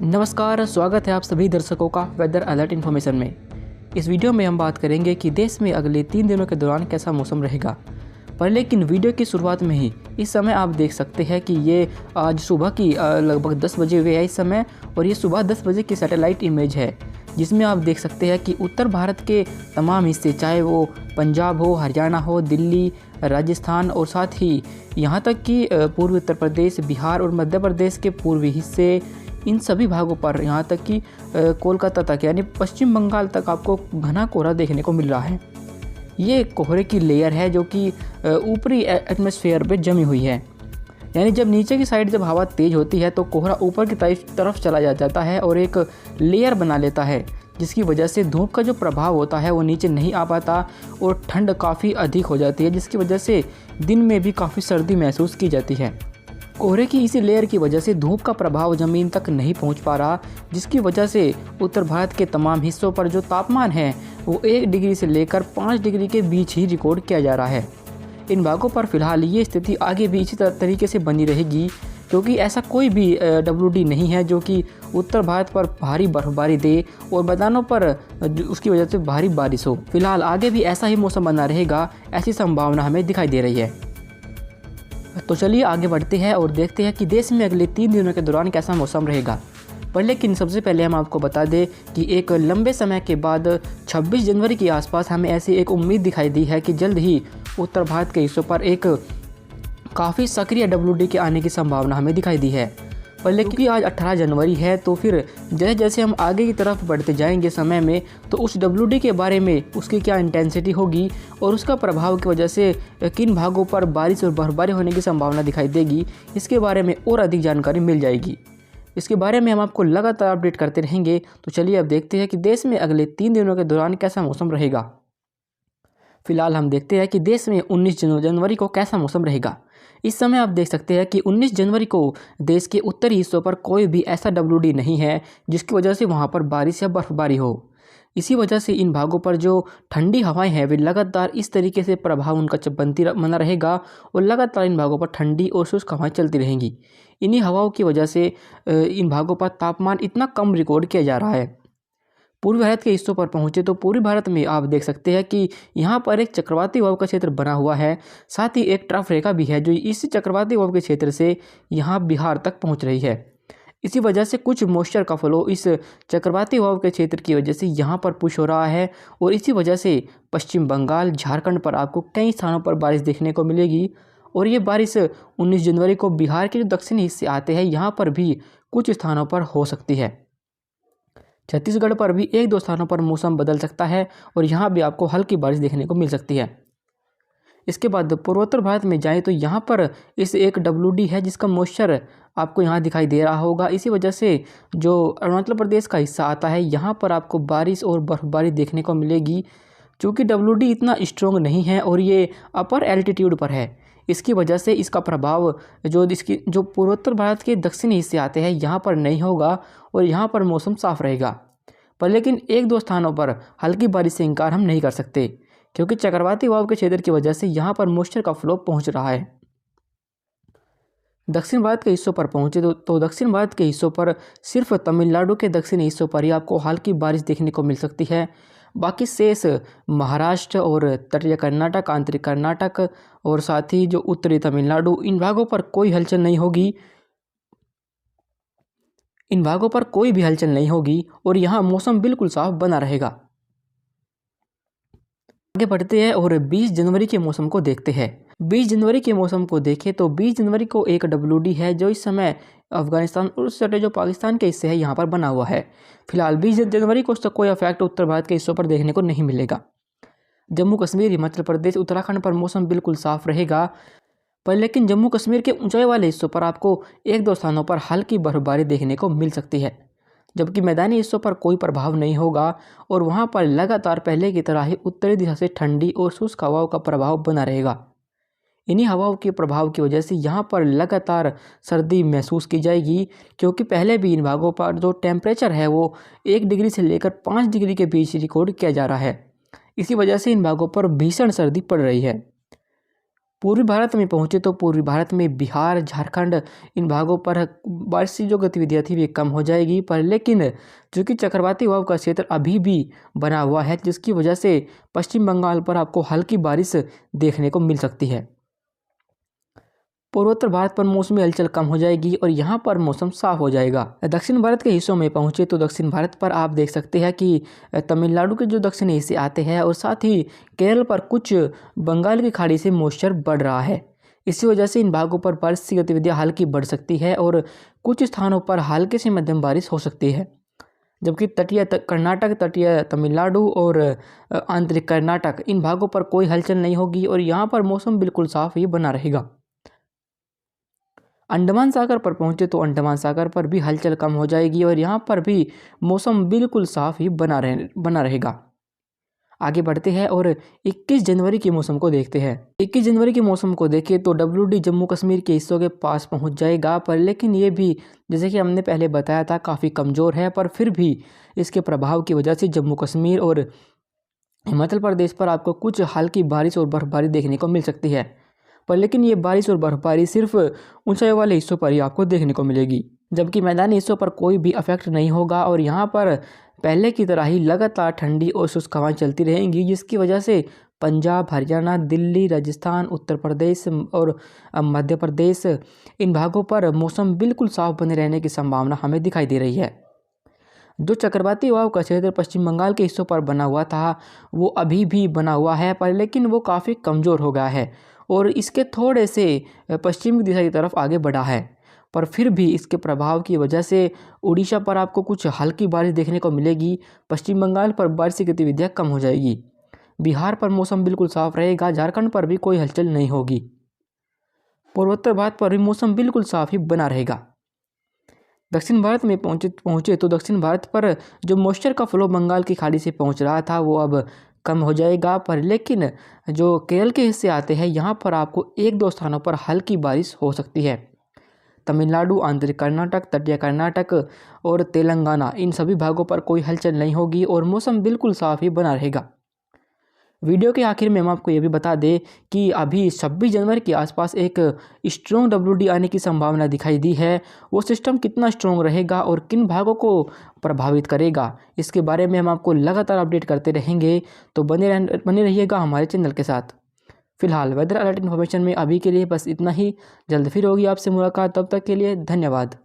नमस्कार, स्वागत है आप सभी दर्शकों का वेदर अलर्ट इन्फॉर्मेशन में। इस वीडियो में हम बात करेंगे कि देश में अगले 3 दिनों के दौरान कैसा मौसम रहेगा। पर लेकिन वीडियो की शुरुआत में ही इस समय आप देख सकते हैं कि ये आज सुबह की लगभग 10 बजे हुए है इस समय, और ये सुबह 10 बजे की सैटेलाइट इमेज है, जिसमें आप देख सकते हैं कि उत्तर भारत के तमाम हिस्से, चाहे वो पंजाब हो, हरियाणा हो, दिल्ली, राजस्थान और साथ ही यहाँ तक कि पूर्वी उत्तर प्रदेश, बिहार और मध्य प्रदेश के पूर्वी हिस्से, इन सभी भागों पर यहाँ तक कि कोलकाता तक यानी पश्चिम बंगाल तक आपको घना कोहरा देखने को मिल रहा है। ये कोहरे की लेयर है जो कि ऊपरी एटमॉस्फेयर पे जमी हुई है। यानी जब नीचे की साइड जब हवा तेज़ होती है तो कोहरा ऊपर की तरफ चला जाता है और एक लेयर बना लेता है, जिसकी वजह से धूप का जो प्रभाव होता है वो नीचे नहीं आ पाता और ठंड काफ़ी अधिक हो जाती है, जिसकी वजह से दिन में भी काफ़ी सर्दी महसूस की जाती है। कोहरे की इसी लेयर की वजह से धूप का प्रभाव ज़मीन तक नहीं पहुंच पा रहा, जिसकी वजह से उत्तर भारत के तमाम हिस्सों पर जो तापमान है वो 1 डिग्री से लेकर 5 डिग्री के बीच ही रिकॉर्ड किया जा रहा है। इन भागों पर फिलहाल ये स्थिति आगे भी इसी तरीके से बनी रहेगी, क्योंकि ऐसा कोई भी WD नहीं है जो कि उत्तर भारत पर भारी बर्फबारी दे और मैदानों पर उसकी वजह से भारी बारिश हो। फिलहाल आगे भी ऐसा ही मौसम बना रहेगा, ऐसी संभावना हमें दिखाई दे रही है। तो चलिए आगे बढ़ते हैं और देखते हैं कि देश में अगले 3 दिनों के दौरान कैसा मौसम रहेगा। पर लेकिन सबसे पहले हम आपको बता दें कि एक लंबे समय के बाद 26 जनवरी के आसपास हमें ऐसी एक उम्मीद दिखाई दी है कि जल्द ही उत्तर भारत के हिस्सों पर एक काफ़ी सक्रिय WD के आने की संभावना हमें दिखाई दी है। पर लेकिन आज 18 जनवरी है, तो फिर जैसे जैसे हम आगे की तरफ बढ़ते जाएंगे समय में, तो उस WD के बारे में उसकी क्या इंटेंसिटी होगी और उसका प्रभाव की वजह से किन भागों पर बारिश और बर्फबारी होने की संभावना दिखाई देगी, इसके बारे में और अधिक जानकारी मिल जाएगी। इसके बारे में हम आपको लगातार अपडेट करते रहेंगे। तो चलिए अब देखते हैं कि देश में अगले 3 दिनों के दौरान कैसा मौसम रहेगा। फिलहाल हम देखते हैं कि देश में 19 जनवरी को कैसा मौसम रहेगा। इस समय आप देख सकते हैं कि 19 जनवरी को देश के उत्तरी हिस्सों पर कोई भी ऐसा WD नहीं है जिसकी वजह से वहां पर बारिश या बर्फबारी हो। इसी वजह से इन भागों पर जो ठंडी हवाएं हैं वे लगातार इस तरीके से प्रभाव उनका बना रहेगा और लगातार इन भागों पर ठंडी और शुष्क हवाएं चलती रहेंगी। इन्हीं हवाओं की वजह से इन भागों पर तापमान इतना कम रिकॉर्ड किया जा रहा है। पूर्वी भारत के हिस्सों पर पहुंचे तो पूर्वी भारत में आप देख सकते हैं कि यहाँ पर एक चक्रवाती वायु का क्षेत्र बना हुआ है, साथ ही एक ट्रफ रेखा भी है जो इस चक्रवाती वायु के क्षेत्र से यहाँ बिहार तक पहुँच रही है। इसी वजह से कुछ मॉइस्चर का फ्लो इस चक्रवाती वायु के क्षेत्र की वजह से यहाँ पर पुश हो रहा है और इसी वजह से पश्चिम बंगाल, झारखंड पर आपको कई स्थानों पर बारिश देखने को मिलेगी। और ये बारिश 19 जनवरी को बिहार के जो दक्षिणी हिस्से आते हैं यहाँ पर भी कुछ स्थानों पर हो सकती है। छत्तीसगढ़ पर भी 1-2 स्थानों पर मौसम बदल सकता है और यहाँ भी आपको हल्की बारिश देखने को मिल सकती है। इसके बाद पूर्वोत्तर भारत में जाएं तो यहाँ पर इस एक WD है जिसका मॉइस्चर आपको यहाँ दिखाई दे रहा होगा। इसी वजह से जो अरुणाचल प्रदेश का हिस्सा आता है यहाँ पर आपको बारिश और बर्फबारी देखने को मिलेगी। चूँकि WD इतना स्ट्रॉन्ग नहीं है और ये अपर एल्टीट्यूड पर है, इसकी वजह से इसका प्रभाव जो पूर्वोत्तर भारत के दक्षिणी हिस्से आते हैं यहाँ पर नहीं होगा और यहाँ पर मौसम साफ रहेगा। पर लेकिन 1-2 स्थानों पर हल्की बारिश से इनकार हम नहीं कर सकते, क्योंकि चक्रवाती वायु के क्षेत्र की वजह से यहाँ पर मॉइस्चर का फ्लो पहुँच रहा है। दक्षिण भारत के हिस्सों पर पहुँचे तो दक्षिण भारत के हिस्सों पर सिर्फ तमिलनाडु के दक्षिणी हिस्सों पर ही आपको हल्की बारिश देखने को मिल सकती है। बाकी शेष महाराष्ट्र और तटीय कर्नाटक, आंतरिक कर्नाटक और साथ ही जो उत्तरी तमिलनाडु, इन भागों पर कोई हलचल नहीं होगी। इन भागों पर कोई भी हलचल नहीं होगी और यहाँ मौसम बिल्कुल साफ बना रहेगा। आगे बढ़ते हैं और 20 जनवरी के मौसम को देखते हैं। 20 जनवरी के मौसम को देखें तो 20 जनवरी को एक WD है जो इस समय अफगानिस्तान और उस सटे जो पाकिस्तान के हिस्से है यहाँ पर बना हुआ है। फिलहाल 20 जनवरी को उसका कोई इफेक्ट उत्तर भारत के हिस्सों पर देखने को नहीं मिलेगा। जम्मू कश्मीर, हिमाचल प्रदेश, उत्तराखंड पर मौसम बिल्कुल साफ रहेगा। पर लेकिन जम्मू कश्मीर के ऊंचाई वाले हिस्सों पर आपको 1-2 स्थानों पर हल्की बर्फबारी देखने को मिल सकती है, जबकि मैदानी हिस्सों पर कोई प्रभाव नहीं होगा और वहां पर लगातार पहले की तरह ही उत्तरी दिशा से ठंडी और शुष्क हवाओं का प्रभाव बना रहेगा। इन्हीं हवाओं के प्रभाव की वजह से यहाँ पर लगातार सर्दी महसूस की जाएगी, क्योंकि पहले भी इन भागों पर जो टेम्परेचर है वो 1 डिग्री से लेकर 5 डिग्री के बीच रिकॉर्ड किया जा रहा है। इसी वजह से इन भागों पर भीषण सर्दी पड़ रही है। पूर्वी भारत में पहुँचे तो पूर्वी भारत में बिहार, झारखंड इन भागों पर बारिश की जो गतिविधियाँ थी वे कम हो जाएगी। पर लेकिन चूँकि चक्रवाती वायु का क्षेत्र अभी भी बना हुआ है, जिसकी वजह से पश्चिम बंगाल पर आपको हल्की बारिश देखने को मिल सकती है। पूर्वोत्तर भारत पर मौसमी हलचल कम हो जाएगी और यहाँ पर मौसम साफ हो जाएगा। दक्षिण भारत के हिस्सों में पहुँचे तो दक्षिण भारत पर आप देख सकते हैं कि तमिलनाडु के जो दक्षिणी हिस्से आते हैं और साथ ही केरल पर कुछ बंगाल की खाड़ी से मॉइस्चर बढ़ रहा है। इसी वजह से इन भागों पर बारिश की गतिविधियाँ हल्की बढ़ सकती है और कुछ स्थानों पर हल्के से मध्यम बारिश हो सकती है। जबकि तटीय कर्नाटक, तटीय तमिलनाडु और आंतरिक कर्नाटक इन भागों पर कोई हलचल नहीं होगी और यहाँ पर मौसम बिल्कुल साफ ही बना रहेगा। अंडमान सागर पर पहुँचे तो अंडमान सागर पर भी हलचल कम हो जाएगी और यहाँ पर भी मौसम बिल्कुल साफ ही बना रहेगा। आगे बढ़ते हैं और 21 जनवरी के मौसम को देखते हैं। 21 जनवरी के मौसम को देखें तो WD जम्मू कश्मीर के हिस्सों के पास पहुँच जाएगा, पर लेकिन ये भी जैसे कि हमने पहले बताया था काफ़ी कमज़ोर है, पर फिर भी इसके प्रभाव की वजह से जम्मू कश्मीर और हिमाचल प्रदेश पर आपको कुछ हल्की बारिश और बर्फबारी देखने को मिल सकती है। पर लेकिन ये बारिश और बर्फबारी सिर्फ ऊंचाई वाले हिस्सों पर ही आपको देखने को मिलेगी, जबकि मैदानी हिस्सों पर कोई भी इफेक्ट नहीं होगा और यहाँ पर पहले की तरह ही लगातार ठंडी और शुष्क हवाएं चलती रहेंगी, जिसकी वजह से पंजाब, हरियाणा, दिल्ली, राजस्थान, उत्तर प्रदेश और मध्य प्रदेश इन भागों पर मौसम बिल्कुल साफ बने रहने की संभावना हमें दिखाई दे रही है। जो चक्रवाती वायु का क्षेत्र पश्चिम बंगाल के हिस्सों पर बना हुआ था वो अभी भी बना हुआ है, पर लेकिन वो काफ़ी कमज़ोर हो गया है और इसके थोड़े से पश्चिम की दिशा की तरफ आगे बढ़ा है। पर फिर भी इसके प्रभाव की वजह से उड़ीसा पर आपको कुछ हल्की बारिश देखने को मिलेगी। पश्चिम बंगाल पर बारिश की गतिविधियाँ कम हो जाएगी। बिहार पर मौसम बिल्कुल साफ रहेगा। झारखंड पर भी कोई हलचल नहीं होगी। पूर्वोत्तर भारत पर भी मौसम बिल्कुल साफ ही बना रहेगा। दक्षिण भारत में पहुँचे तो दक्षिण भारत पर जो मॉइस्चर का फ्लो बंगाल की खाड़ी से पहुँच रहा था वो अब कम हो जाएगा, पर लेकिन जो केरल के हिस्से आते हैं यहाँ पर आपको एक दो स्थानों पर हल्की बारिश हो सकती है। तमिलनाडु, आंतरिक कर्नाटक, तटीय कर्नाटक और तेलंगाना इन सभी भागों पर कोई हलचल नहीं होगी और मौसम बिल्कुल साफ ही बना रहेगा। वीडियो के आखिर में हम आपको ये भी बता दें कि अभी 26 जनवरी के आसपास एक स्ट्रॉन्ग WD आने की संभावना दिखाई दी है। वो सिस्टम कितना स्ट्रॉन्ग रहेगा और किन भागों को प्रभावित करेगा, इसके बारे में हम आपको लगातार अपडेट करते रहेंगे, तो बने रहिएगा हमारे चैनल के साथ। फिलहाल वेदर अलर्ट इन्फॉर्मेशन में अभी के लिए बस इतना ही। जल्द फिर होगी आपसे मुलाकात, तब तक के लिए धन्यवाद।